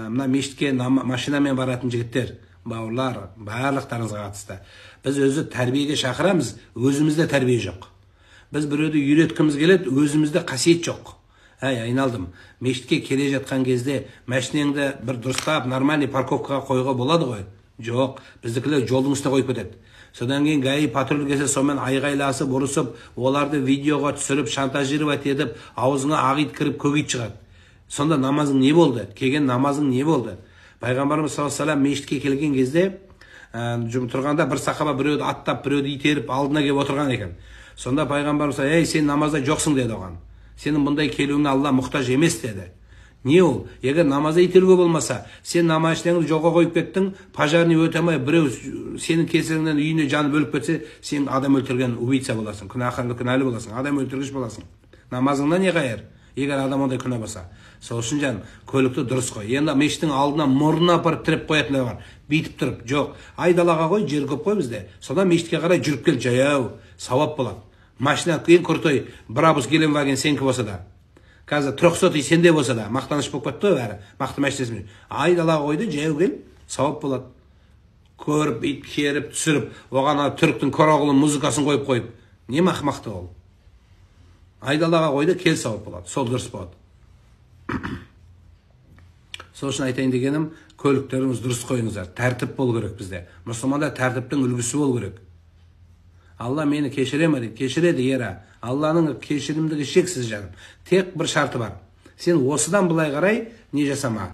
мына мешітке машинамен баратын жігіттер, бауырлар, барлықтарыңызға қатысты. Біз өзі тәрбиеге шақырамыз, өзімізде тәрбие жоқ. Біз біреуді үйреткіміз келеді, өзімізде қасиет жоқ. Айналдым. Мешітке келе жатқан кезде машинеңді бір дұрыстап, нормальный парковкаға қойға болады ғой? Жоқ, біздікілер жолдың үстіне қойып кетеді. Содан кейін ГАИ патруль келсе, сонымен айғайласып, ұрысып, оларды видеоға түсіріп, шантажировать етіп, аузыңа ақ ит кіріп, көк ит шығады. Сонда намазың не болды? Келген намазың не болды? Пайғамбарымыз саллаллаху алейхи ва саллям мешітке келген кезде тұрғанда бір сахаба біреуді аттап, біреуді итеріп алдына келіп отырған екен. Сонда пайғамбарымыз: "Ей, сен намазда жоқсың" деді оған. "Сенің бұндай келуіңе Алла мұқтаж емес" деді. Не ол? Егер намазда итеруге болмаса, сен намазшыңды жолға қойып кеттің, пожарный өте алмай, біреу сенің кесіріңнен үйіне жанып өліп кетсе, сен адам өлтірген убийца боласың, күнәлі боласың, адам өлтіргіш боласың. Намазыңнан не қайыр? Егер адам ондай күнә болса. Сол үшін жан, көлікті дұрыс қой. Енді мешіттің алдына мұрнына апарып тіреп қоятындар бар. Бүйтіп тұрып, жоқ. Айдалаға қой, жер көп қой бізде. Содан мешітке қарай жүріп кел, жаяу, сауап болады. Машина ең крутой, брабус Геленваген сенікі болса да. Қазір 300 сенде болса да, мақтаныш болып кетті ғой бәрі. Мақты мәшінесімен. Айдалаға қойды, жаяу кел, сауап болады. Көріп, ит керіп, түсіріп, оған түріктің көрағылы музыкасын қойып. Не мақтақты ол? Айдалаға қойды, кел, сауап болады. Сол дұрыс болады. Сол үшін айтайын дегенім, көліктеріңіз дұрыс қойыңыздар. Тәртіп бол керек бізде. Мұсылманда тәртіптің үлгісі бол керек. Алла мені кешіре ме дейді? Кешіреді, ера. Алланың кешірімдігі шексіз жаным. Тек бір шарты бар. Сен осыдан былай қарай не жасама.